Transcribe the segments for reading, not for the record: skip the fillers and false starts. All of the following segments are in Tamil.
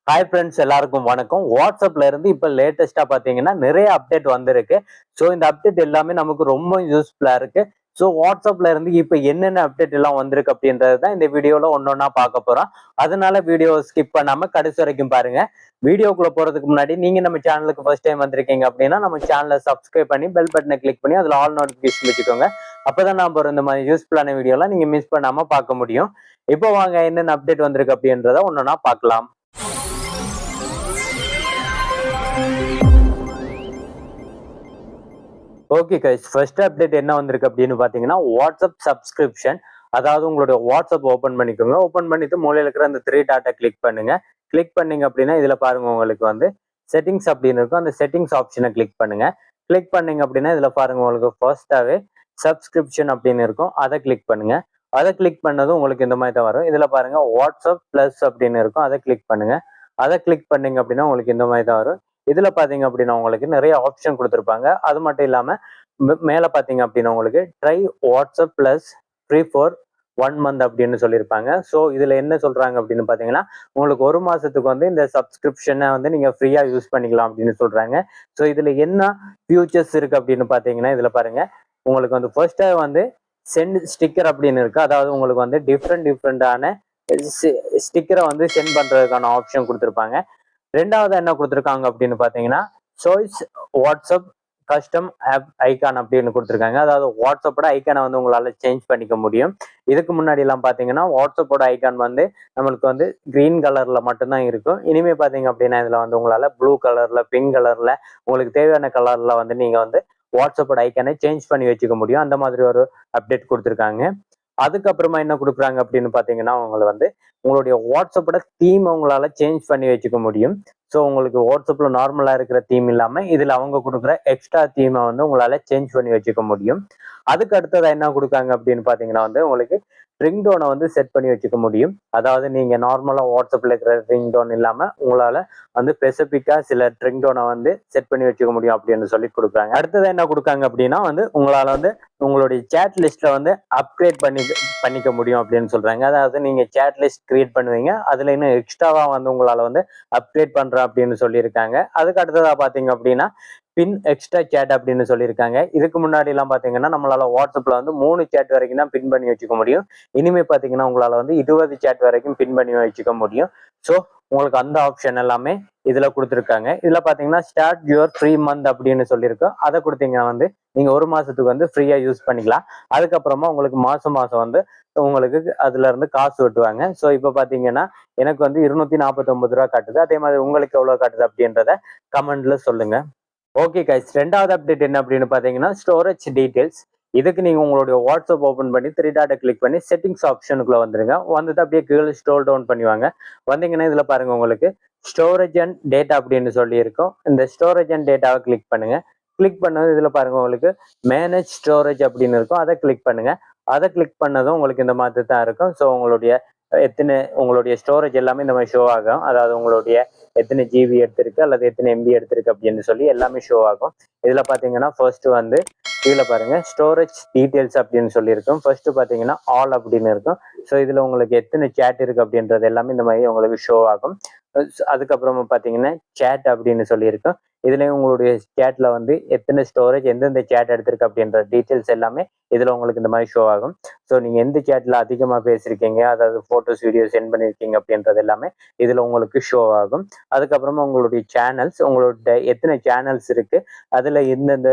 ஹாய் ஃப்ரெண்ட்ஸ், எல்லாருக்கும் வணக்கம். வாட்ஸ்அப்ல இருந்து இப்போ லேட்டஸ்டா பாத்தீங்கன்னா நிறைய அப்டேட் வந்திருக்கு. ஸோ இந்த அப்டேட் எல்லாமே நமக்கு ரொம்ப யூஸ்ஃபுல்லா இருக்கு. ஸோ வாட்ஸ்அப்ல இருந்து இப்போ என்னென்ன அப்டேட் எல்லாம் வந்திருக்கு அப்படின்றது தான் இந்த வீடியோல ஒன்னொன்னா பார்க்க போறோம். அதனால வீடியோ ஸ்கிப் பண்ணாம கடைசி வரைக்கும் பாருங்க. வீடியோக்குள்ள போறதுக்கு முன்னாடி நீங்க நம்ம சேனலுக்கு ஃபர்ஸ்ட் டைம் வந்திருக்கீங்க அப்படின்னா நம்ம சேனலை சப்ஸ்கிரைப் பண்ணி பெல் பட்டனை கிளிக் பண்ணி அதுல ஆல் நோட்டிபிகேஷன் வச்சுக்கோங்க. அப்பதான் நான் போற இந்த மாதிரி யூஸ்ஃபுல்லான வீடியோலாம் நீங்க மிஸ் பண்ணாம பார்க்க முடியும். இப்போ வாங்க என்னென்ன அப்டேட் வந்திருக்கு அப்படின்றத ஒன்னொன்னா பார்க்கலாம். ஓகே கைஸ், ஃபர்ஸ்ட் அப்டேட் என்ன வந்திருக்கு அப்படின்னு பாத்தீங்கன்னா வாட்ஸ்அப் சப்ஸ்கிரிப்ஷன். அதாவது உங்களுடைய வாட்ஸ்அப் ஓபன் பண்ணிக்கோங்க. ஓபன் பண்ணிட்டு மூலையில இருக்கிற அந்த த்ரீ டாட்டை கிளிக் பண்ணுங்க. கிளிக் பண்ணீங்க அப்படின்னா இதுல பாருங்க உங்களுக்கு வந்து செட்டிங்ஸ் அப்படின்னு இருக்கும். அந்த செட்டிங்ஸ் ஆப்ஷனை கிளிக் பண்ணுங்க. கிளிக் பண்ணீங்க அப்படின்னா இதுல பாருங்க உங்களுக்கு ஃபர்ஸ்டாவே சப்ஸ்கிரிப்ஷன் அப்படின்னு இருக்கும். அதை கிளிக் பண்ணுங்க. அதை கிளிக் பண்ணதும் உங்களுக்கு இந்த மாதிரி தான் வரும். இதுல பாருங்க வாட்ஸ்அப் பிளஸ் அப்படின்னு இருக்கும். அதை கிளிக் பண்ணுங்க. அதை கிளிக் பண்ணீங்க அப்படின்னா உங்களுக்கு இந்த மாதிரி தான் வரும். இதுல பாத்தீங்க அப்படின்னா உங்களுக்கு நிறைய ஆப்ஷன் கொடுத்துருப்பாங்க. அது மட்டும் இல்லாம மேல பாத்தீங்க அப்படின்னா உங்களுக்கு try WhatsApp plus free for 1 month அப்படின்னு சொல்லியிருப்பாங்க. ஸோ இதுல என்ன சொல்றாங்க அப்படின்னு பாத்தீங்கன்னா உங்களுக்கு ஒரு மாசத்துக்கு வந்து இந்த சப்ஸ்கிரிப்ஷனை வந்து நீங்க ஃப்ரீயா யூஸ் பண்ணிக்கலாம் அப்படின்னு சொல்றாங்க. ஸோ இதுல என்ன ஃபியூச்சர்ஸ் இருக்கு அப்படின்னு பாத்தீங்கன்னா இதுல பாருங்க உங்களுக்கு வந்து ஃபர்ஸ்டா வந்து சென்ட் ஸ்டிக்கர் அப்படின்னு இருக்கு. அதாவது உங்களுக்கு வந்து டிஃப்ரெண்டான ஸ்டிக்கரை வந்து சென்ட் பண்றதுக்கான ஆப்ஷன் கொடுத்துருப்பாங்க. ரெண்டாவது என்ன கொடுத்துருக்காங்க அப்படின்னு பாத்தீங்கன்னா choice WhatsApp custom app icon அப்படின்னு கொடுத்துருக்காங்க. அதாவது வாட்ஸ்அப்போட ஐக்கானை வந்து உங்களால சேஞ்ச் பண்ணிக்க முடியும். இதுக்கு முன்னாடி எல்லாம் பாத்தீங்கன்னா வாட்ஸ்அப்போட ஐகான் வந்து நம்மளுக்கு வந்து கிரீன் கலர்ல மட்டும்தான் இருக்கும். இனிமே பாத்தீங்க அப்படின்னா இதுல வந்து உங்களால ப்ளூ கலர்ல, பிங்க் கலர்ல, உங்களுக்கு தேவையான கலர்ல வந்து நீங்க வந்து வாட்ஸ்அப்போட ஐக்கானை சேஞ்ச் பண்ணி வச்சுக்க முடியும். அந்த மாதிரி ஒரு அப்டேட் கொடுத்துருக்காங்க. அதுக்கப்புறமா என்ன கொடுக்குறாங்க அப்படின்னு பாத்தீங்கன்னா உங்களை வந்து உங்களுடைய வாட்ஸ்அப்போட தீம் உங்களால சேஞ்ச் பண்ணி வச்சுக்க முடியும். ஸோ உங்களுக்கு வாட்ஸ்அப்ல நார்மலா இருக்கிற தீம் இல்லாம இதுல அவங்க கொடுக்குற எக்ஸ்ட்ரா தீமை வந்து உங்களால சேஞ்ச் பண்ணி வச்சுக்க முடியும். அதுக்கு அடுத்ததா என்ன கொடுக்காங்க அப்படின்னு பாத்தீங்கன்னா வந்து உங்களுக்கு ரிங்டோனை வந்து செட் பண்ணி வச்சுக்க முடியும். அதாவது நீங்க நார்மலா வாட்ஸ்அப்ல இருக்கிற ரிங்டோன் இல்லாம உங்களால வந்து ஸ்பெசிபிக்கா சில ரிங்டோனை வந்து செட் பண்ணி வச்சுக்க முடியும் அப்படின்னு சொல்லி கொடுக்குறாங்க. அடுத்தது என்ன கொடுக்காங்க அப்படின்னா வந்து உங்களால வந்து உங்களுடைய சேட் லிஸ்ட்ல வந்து அப்கிரேட் பண்ணிக்க முடியும் அப்படின்னு சொல்றாங்க. அதாவது நீங்க சேட் லிஸ்ட் கிரியேட் பண்ணுவீங்க, அதுல இன்னும் எக்ஸ்ட்ராவா வந்து உங்களால வந்து அப்கிரேட் பண்றேன் அப்படின்னு சொல்லியிருக்காங்க. அதுக்கு அடுத்ததா பாத்தீங்க அப்படின்னா பின் எக்ஸ்ட்ரா சேட் அப்படின்னு சொல்லியிருக்காங்க. இதுக்கு முன்னாடி எல்லாம் பாத்தீங்கன்னா நம்மளால வாட்ஸ்அப்ல வந்து 3 சேட் வரைக்கும் தான் பின் பண்ணி வச்சுக்க முடியும். இனிமே பாத்தீங்கன்னா உங்களால வந்து 20 சேட் வரைக்கும் பின் பண்ணி வச்சுக்க முடியும். ஸோ உங்களுக்கு அந்த ஆப்ஷன் எல்லாமே இதுல கொடுத்துருக்காங்க. இதுல பாத்தீங்கன்னா ஸ்டார்ட் யுவர் ஃப்ரீ மந்த் அப்படின்னு சொல்லியிருக்கோம். அதை கொடுத்தீங்கன்னா வந்து நீங்க ஒரு மாசத்துக்கு வந்து ஃப்ரீயா யூஸ் பண்ணிக்கலாம். அதுக்கப்புறமா உங்களுக்கு மாசம் மாசம் வந்து உங்களுக்கு அதுல இருந்து காசு வெட்டுவாங்க. ஸோ இப்போ பாத்தீங்கன்னா எனக்கு வந்து 249 ரூபா காட்டுது. அதே மாதிரி உங்களுக்கு எவ்வளவு காட்டுது அப்படின்றத கமெண்ட்ல சொல்லுங்க. ஓகே கைஸ், ரெண்டாவது அப்டேட் என்ன அப்படின்னு பாத்தீங்கன்னா ஸ்டோரேஜ் டீடைல்ஸ். இதுக்கு நீங்க உங்களுடைய வாட்ஸ்அப் ஓபன் பண்ணி த்ரீ டாட்டை கிளிக் பண்ணி செட்டிங்ஸ் ஆப்ஷனுக்குள்ள வந்துருங்க. வந்துட்டு அப்படியே கீழே ஸ்க்ரோல் டவுன் பண்ணுவாங்க. வந்தீங்கன்னா இதுல பாருங்க உங்களுக்கு ஸ்டோரேஜ் அண்ட் டேட்டா அப்படின்னு சொல்லி இருக்கும். இந்த ஸ்டோரேஜ் அண்ட் டேட்டாவை கிளிக் பண்ணுங்க. கிளிக் பண்ணது இதுல பாருங்க உங்களுக்கு மேனேஜ் ஸ்டோரேஜ் அப்படின்னு இருக்கும். அதை கிளிக் பண்ணுங்க. அதை கிளிக் பண்ணதும் உங்களுக்கு இந்த மாதிரி தான் இருக்கும். ஸோ உங்களுடைய ஸ்டோரேஜ் எல்லாமே இந்த மாதிரி ஷோ ஆகும். அதாவது உங்களுடைய எத்தனை ஜிபி எடுத்திருக்கு அல்லது எத்தனை எம்பி எடுத்திருக்கு அப்படின்னு சொல்லி எல்லாமே ஷோ ஆகும். இதுல பாத்தீங்கன்னா ஃபர்ஸ்ட் வந்து கீழே பாருங்க ஸ்டோரேஜ் டீடைல்ஸ் அப்படின்னு சொல்லி இருக்கும். ஃபர்ஸ்ட் பாத்தீங்கன்னா ஆல் அப்படின்னு இருக்கும். ஸோ இதுல உங்களுக்கு எத்தனை சேட் இருக்கு அப்படின்றது எல்லாமே இந்த மாதிரி உங்களுக்கு ஷோ ஆகும். அதுக்கப்புறமா பாத்தீங்கன்னா சேட் அப்படின்னு சொல்லியிருக்கும். இதுலயும் உங்களுடைய சேட்ல வந்து எத்தனை ஸ்டோரேஜ் எந்தெந்த சேட் எடுத்திருக்கு அப்படின்ற டீடைல்ஸ் எல்லாமே இதுல உங்களுக்கு இந்த மாதிரி ஷோ ஆகும். ஸோ நீங்க எந்த சேட்ல அதிகமா பேசிருக்கீங்க, அதாவது போட்டோஸ் வீடியோ சென்ட் பண்ணிருக்கீங்க அப்படின்றது எல்லாமே இதுல உங்களுக்கு ஷோ ஆகும். அதுக்கப்புறமா உங்களுடைய சேனல்ஸ், உங்களோட எத்தனை சேனல்ஸ் இருக்கு, அதுல எந்தெந்த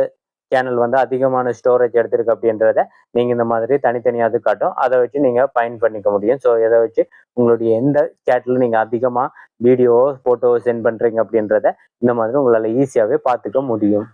சேனல் வந்து அதிகமான ஸ்டோரேஜ் எடுத்திருக்கு அப்படின்றத நீங்க இந்த மாதிரி தனித்தனியாக அது காட்டும். அதை வச்சு நீங்க பயன் பண்ணிக்க முடியும். ஸோ இதை வச்சு உங்களுடைய எந்த சேட்ல நீங்க அதிகமா வீடியோ போட்டோ சென்ட் பண்றீங்க அப்படின்றத இந்த மாதிரி உங்களால ஈஸியாவே பார்த்துக்க முடியும்.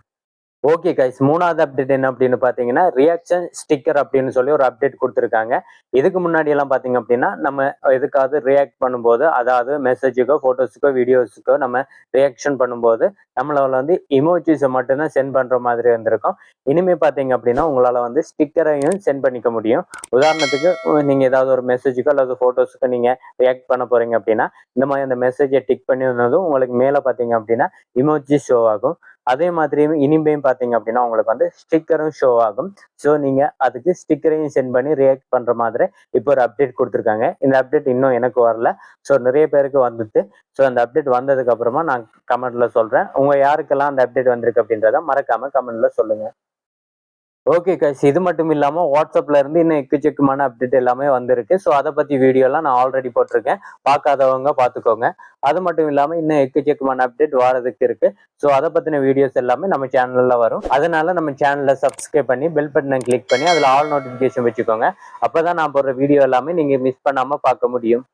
ஓகே கைஸ், மூணாவது அப்டேட் என்ன அப்படின்னு பாத்தீங்கன்னா ரியாக்ஷன் ஸ்டிக்கர் அப்படின்னு சொல்லி ஒரு அப்டேட் கொடுத்துருக்காங்க. இதுக்கு முன்னாடி எல்லாம் பாத்தீங்க அப்படின்னா நம்ம எதுக்காவது ரியாக்ட் பண்ணும்போது, அதாவது மெசேஜுக்கோ போட்டோஸுக்கோ வீடியோஸுக்கோ நம்ம ரியாக்ஷன் பண்ணும்போது நம்மளால வந்து இமோஜிஸை மட்டும்தான் சென்ட் பண்ற மாதிரி இருந்திருக்கும். இனிமே பாத்தீங்க அப்படின்னா உங்களால வந்து ஸ்டிக்கரையும் சென்ட் பண்ணிக்க முடியும். உதாரணத்துக்கு நீங்க ஏதாவது ஒரு மெசேஜுக்கோ அல்லது போட்டோஸுக்கோ நீங்க ரியாக்ட் பண்ண போறீங்க அப்படின்னா இந்த மாதிரி அந்த மெசேஜை டிக் பண்ணி வந்ததும் உங்களுக்கு மேல பாத்தீங்க அப்படின்னா இமோஜி ஷோ ஆகும். அதே மாதிரி இனிமேயும் பார்த்தீங்க அப்படின்னா உங்களுக்கு வந்து ஸ்டிக்கரும் ஷோ ஆகும். ஸோ நீங்க அதுக்கு ஸ்டிக்கரையும் சென்ட் பண்ணி ரியாக்ட் பண்ற மாதிரி இப்போ ஒரு அப்டேட் கொடுத்துருக்காங்க. இந்த அப்டேட் இன்னும் எனக்கு வரல. ஸோ நிறைய பேருக்கு வந்துட்டு. ஸோ அந்த அப்டேட் வந்ததுக்கு அப்புறமா நான் கமெண்ட்ல சொல்றேன். உங்க யாருக்கெல்லாம் அந்த அப்டேட் வந்திருக்கு அப்படின்றத மறக்காம கமெண்ட்ல சொல்லுங்க. ஓகே கைஸ், இது மட்டும் இல்லாம வாட்ஸ்அப்ல இருந்து இன்னும் எக்கச்சக்கமான அப்டேட் எல்லாமே வந்திருக்கு. ஸோ அதை பத்தி வீடியோ எல்லாம் நான் ஆல்ரெடி போட்டிருக்கேன். பார்க்காதவங்க பார்த்துக்கோங்க. அது மட்டும் இல்லாம இன்னும் எக்கச்சக்கமான அப்டேட் வாரதுக்கு இருக்கு. ஸோ அதை பத்தின வீடியோஸ் எல்லாமே நம்ம சேனல்ல வரும். அதனால நம்ம சேனலை சப்ஸ்கிரைப் பண்ணி பெல் பட்டனை கிளிக் பண்ணி அதுல ஆல் நோட்டிபிகேஷன் வச்சுக்கோங்க. அப்பதான் நான் போடுற வீடியோ எல்லாமே நீங்க மிஸ் பண்ணாம பார்க்க முடியும்.